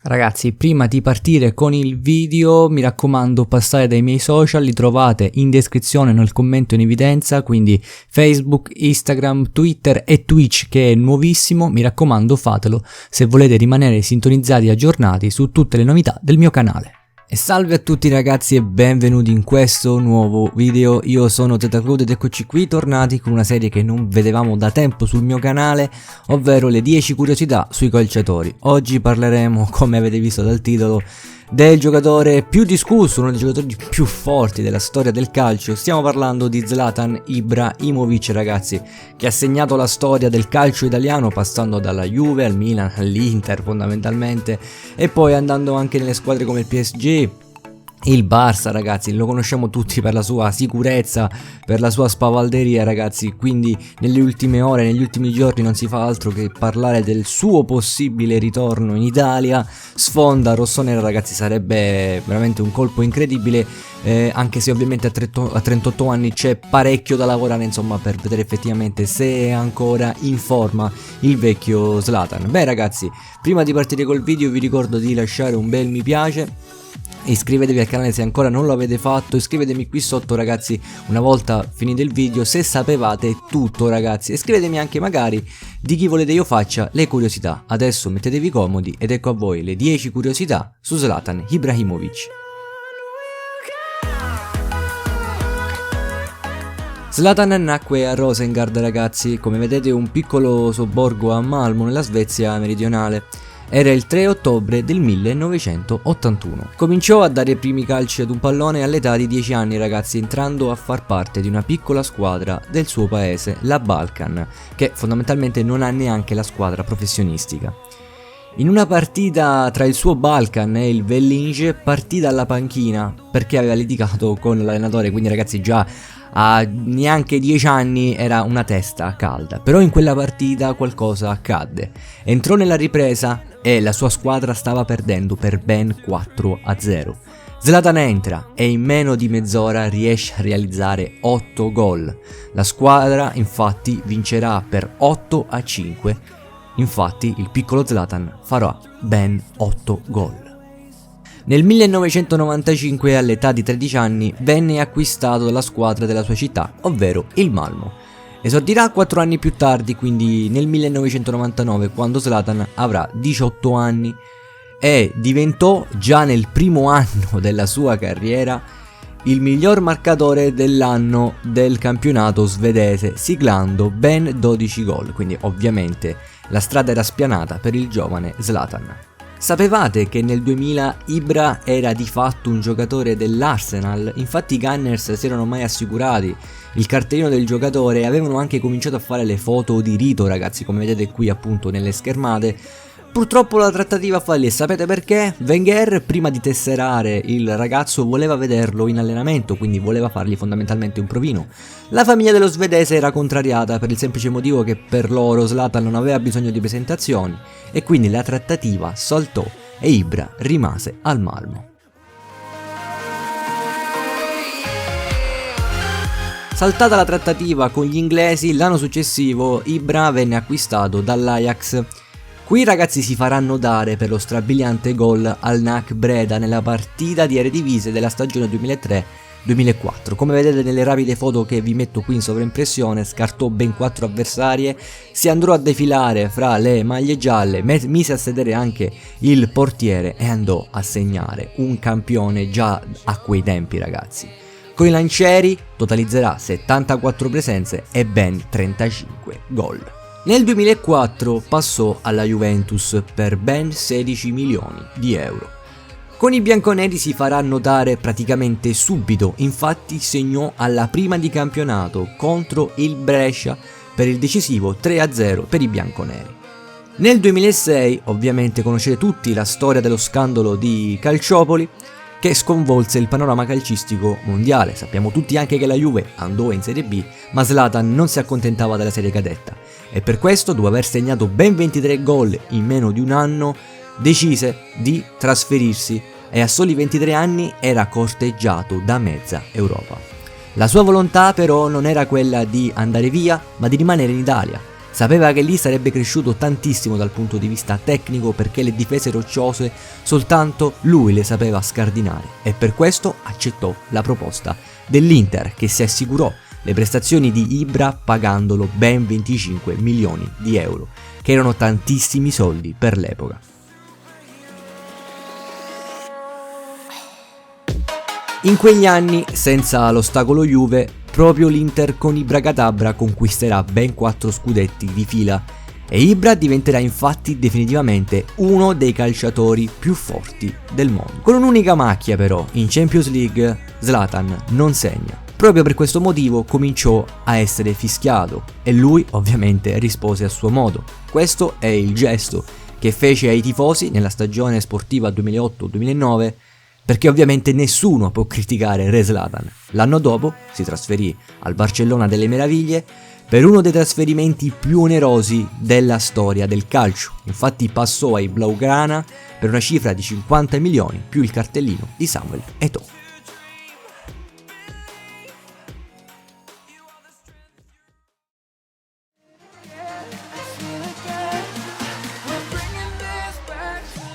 Ragazzi, prima di partire con il video mi raccomando passate dai miei social, li trovate in descrizione nel commento in evidenza, quindi Facebook, Instagram, Twitter e Twitch che è nuovissimo, mi raccomando fatelo se volete rimanere sintonizzati e aggiornati su tutte le novità del mio canale. E salve a tutti ragazzi e benvenuti in questo nuovo video. Io sono Zetacrude ed eccoci qui tornati con una serie che non vedevamo da tempo sul mio canale, ovvero le 10 curiosità sui calciatori. Oggi parleremo, come avete visto dal titolo, del giocatore più discusso, uno dei giocatori più forti della storia del calcio. Stiamo parlando di Zlatan Ibrahimovic, ragazzi, che ha segnato la storia del calcio italiano passando dalla Juve al Milan, all'Inter fondamentalmente, e poi andando anche nelle squadre come il PSG, il Barça, ragazzi. Lo conosciamo tutti per la sua sicurezza, per la sua spavalderia, ragazzi, quindi nelle ultime ore, negli ultimi giorni non si fa altro che parlare del suo possibile ritorno in Italia. Sfonda rossonera, ragazzi, sarebbe veramente un colpo incredibile, anche se ovviamente a 38 anni c'è parecchio da lavorare, insomma, per vedere effettivamente se è ancora in forma il vecchio Zlatan. Beh ragazzi, prima di partire col video vi ricordo di lasciare un bel mi piace. Iscrivetevi al canale se ancora non lo avete fatto, iscrivetemi qui sotto ragazzi una volta finito il video se sapevate tutto, ragazzi, e scrivetemi anche magari di chi volete io faccia le curiosità. Adesso mettetevi comodi ed ecco a voi le 10 curiosità su Zlatan Ibrahimovic. Zlatan nacque a Rosengard, ragazzi, come vedete un piccolo sobborgo a Malmo nella Svezia meridionale. Era il 3 ottobre del 1981. Cominciò a dare i primi calci ad un pallone all'età di 10 anni, ragazzi, entrando a far parte di una piccola squadra del suo paese, la Balkan, che fondamentalmente non ha neanche la squadra professionistica. In una partita tra il suo Balkan e il Vellinge partì dalla panchina perché aveva litigato con l'allenatore, quindi ragazzi già a neanche 10 anni era una testa calda. Però in quella partita qualcosa accadde. Entrò nella ripresa e la sua squadra stava perdendo per ben 4-0. Zlatan entra e in meno di mezz'ora riesce a realizzare 8 gol. La squadra infatti vincerà per 8-5. Infatti il piccolo Zlatan farà ben 8 gol. Nel 1995, all'età di 13 anni, venne acquistato dalla squadra della sua città, ovvero il Malmo. Esordirà 4 anni più tardi, quindi nel 1999, quando Zlatan avrà 18 anni, e diventò già nel primo anno della sua carriera il miglior marcatore dell'anno del campionato svedese, siglando ben 12 gol, quindi ovviamente la strada era spianata per il giovane Zlatan. Sapevate che nel 2000 Ibra era di fatto un giocatore dell'Arsenal? Infatti i Gunners si erano mai assicurati il cartellino del giocatore e avevano anche cominciato a fare le foto di rito, ragazzi, come vedete qui appunto nelle schermate. Purtroppo la trattativa fallì e sapete perché? Wenger, prima di tesserare il ragazzo, voleva vederlo in allenamento, quindi voleva fargli fondamentalmente un provino. La famiglia dello svedese era contrariata per il semplice motivo che per loro Zlatan non aveva bisogno di presentazioni e quindi la trattativa saltò e Ibra rimase al Malmo. Saltata la trattativa con gli inglesi, l'anno successivo Ibra venne acquistato dall'Ajax. Qui ragazzi si faranno dare per lo strabiliante gol al NAC Breda nella partita di Eredivisie della stagione 2003-2004. Come vedete nelle rapide foto che vi metto qui in sovraimpressione, scartò ben 4 avversarie, si andrò a defilare fra le maglie gialle, mise a sedere anche il portiere e andò a segnare un campione già a quei tempi, ragazzi. Con i lancieri totalizzerà 74 presenze e ben 35 gol. Nel 2004 passò alla Juventus per ben 16 milioni di euro. Con i bianconeri si farà notare praticamente subito, infatti segnò alla prima di campionato contro il Brescia per il decisivo 3-0 per i bianconeri. Nel 2006 ovviamente conoscete tutti la storia dello scandalo di Calciopoli che sconvolse il panorama calcistico mondiale. Sappiamo tutti anche che la Juve andò in Serie B, ma Zlatan non si accontentava della serie cadetta e per questo, dopo aver segnato ben 23 gol in meno di un anno, decise di trasferirsi e a soli 23 anni era corteggiato da mezza Europa. La sua volontà però non era quella di andare via, ma di rimanere in Italia. Sapeva che lì sarebbe cresciuto tantissimo dal punto di vista tecnico perché le difese rocciose soltanto lui le sapeva scardinare e per questo accettò la proposta dell'Inter che si assicurò le prestazioni di Ibra pagandolo ben 25 milioni di euro, che erano tantissimi soldi per l'epoca. In quegli anni, senza l'ostacolo Juve, proprio l'Inter con Ibra Cadabra conquisterà ben 4 scudetti di fila e Ibra diventerà infatti definitivamente uno dei calciatori più forti del mondo. Con un'unica macchia però, in Champions League Zlatan non segna. Proprio per questo motivo cominciò a essere fischiato e lui ovviamente rispose a suo modo. Questo è il gesto che fece ai tifosi nella stagione sportiva 2008-2009, perché ovviamente nessuno può criticare Re Zlatan. L'anno dopo si trasferì al Barcellona delle Meraviglie per uno dei trasferimenti più onerosi della storia del calcio. Infatti passò ai Blaugrana per una cifra di 50 milioni più il cartellino di Samuel Eto'o.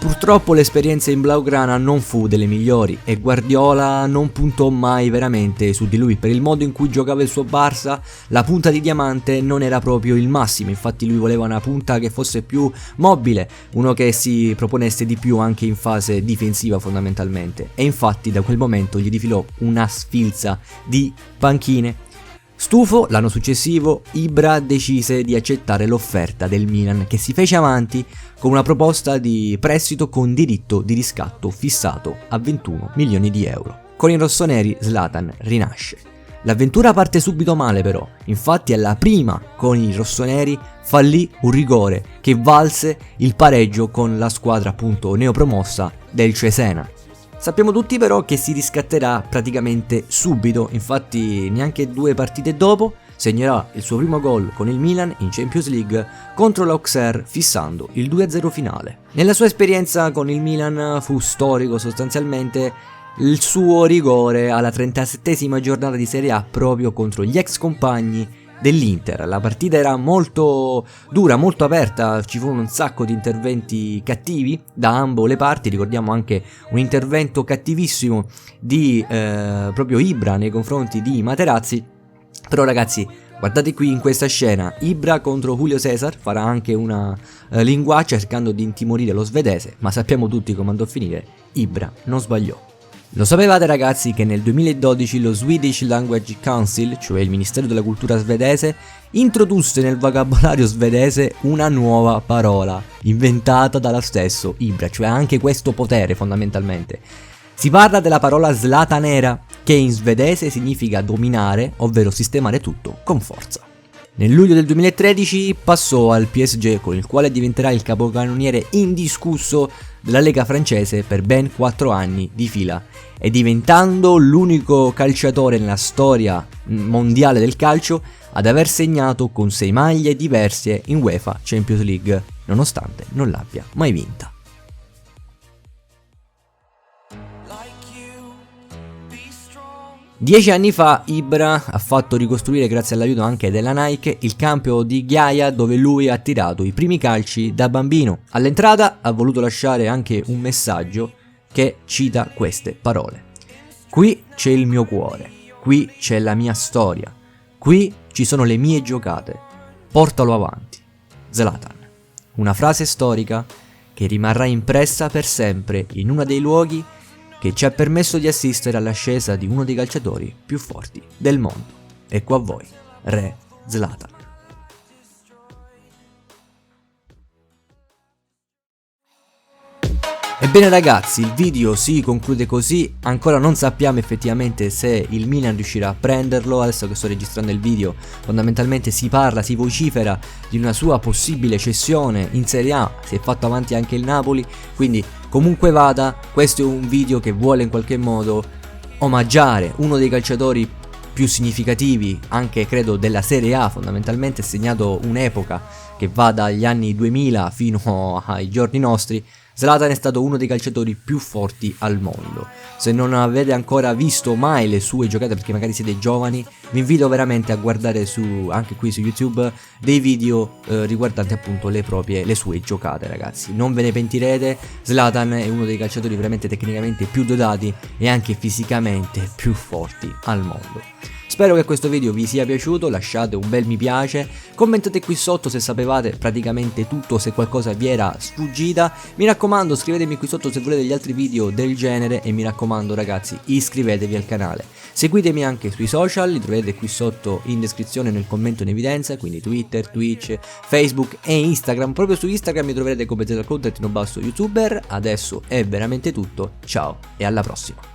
Purtroppo l'esperienza in Blaugrana non fu delle migliori e Guardiola non puntò mai veramente su di lui. Per il modo in cui giocava il suo Barça, la punta di diamante non era proprio il massimo, infatti lui voleva una punta che fosse più mobile, uno che si proponesse di più anche in fase difensiva fondamentalmente, e infatti da quel momento gli difilò una sfilza di panchine. Stufo, l'anno successivo Ibra decise di accettare l'offerta del Milan, che si fece avanti con una proposta di prestito con diritto di riscatto fissato a 21 milioni di euro. Con i rossoneri Zlatan rinasce. L'avventura parte subito male però, infatti alla prima con i rossoneri fallì un rigore che valse il pareggio con la squadra appunto neopromossa del Cesena. Sappiamo tutti però che si riscatterà praticamente subito, infatti neanche 2 partite dopo segnerà il suo primo gol con il Milan in Champions League contro l'Auxerre fissando il 2-0 finale. Nella sua esperienza con il Milan fu storico sostanzialmente il suo rigore alla 37esima giornata di Serie A proprio contro gli ex compagni dell'Inter. La partita era molto dura, molto aperta, ci furono un sacco di interventi cattivi da ambo le parti. Ricordiamo anche un intervento cattivissimo di proprio Ibra nei confronti di Materazzi. Però ragazzi, guardate qui in questa scena, Ibra contro Julio César farà anche una linguaccia cercando di intimorire lo svedese, ma sappiamo tutti come andò a finire, Ibra non sbagliò. Lo sapevate ragazzi che nel 2012 lo Swedish Language Council, cioè il Ministero della Cultura svedese, introdusse nel vocabolario svedese una nuova parola, inventata dallo stesso Ibra, cioè anche questo potere fondamentalmente. Si parla della parola Zlatanera, che in svedese significa dominare, ovvero sistemare tutto con forza. Nel luglio del 2013 passò al PSG, con il quale diventerà il capocannoniere indiscusso della Lega francese per ben 4 anni di fila e diventando l'unico calciatore nella storia mondiale del calcio ad aver segnato con 6 maglie diverse in UEFA Champions League, nonostante non l'abbia mai vinta. Dieci anni fa Ibra ha fatto ricostruire, grazie all'aiuto anche della Nike, il campo di ghiaia dove lui ha tirato i primi calci da bambino. All'entrata ha voluto lasciare anche un messaggio che cita queste parole: qui c'è il mio cuore, qui c'è la mia storia, qui ci sono le mie giocate, portalo avanti. Zlatan. Una frase storica che rimarrà impressa per sempre in uno dei luoghi che ci ha permesso di assistere all'ascesa di uno dei calciatori più forti del mondo. Ecco a voi, Re Zlatan. Ebbene ragazzi, il video si conclude così, ancora non sappiamo effettivamente se il Milan riuscirà a prenderlo. Adesso che sto registrando il video fondamentalmente si parla, si vocifera di una sua possibile cessione in Serie A, si è fatto avanti anche il Napoli, quindi comunque vada, questo è un video che vuole in qualche modo omaggiare uno dei calciatori più significativi anche credo della Serie A, fondamentalmente ha segnato un'epoca che va dagli anni 2000 fino ai giorni nostri. Zlatan è stato uno dei calciatori più forti al mondo. Se non avete ancora visto mai le sue giocate, perché magari siete giovani, vi invito veramente a guardare anche qui su YouTube dei video riguardanti appunto le sue giocate, ragazzi. Non ve ne pentirete. Zlatan è uno dei calciatori veramente tecnicamente più dotati e anche fisicamente più forti al mondo. Spero che questo video vi sia piaciuto, lasciate un bel mi piace, commentate qui sotto se sapevate praticamente tutto, se qualcosa vi era sfuggita. Mi raccomando, scrivetemi qui sotto se volete gli altri video del genere e mi raccomando ragazzi, iscrivetevi al canale. Seguitemi anche sui social, li troverete qui sotto in descrizione nel commento in evidenza, quindi Twitter, Twitch, Facebook e Instagram. Proprio su Instagram mi troverete come @youtuber. Adesso è veramente tutto, ciao e alla prossima.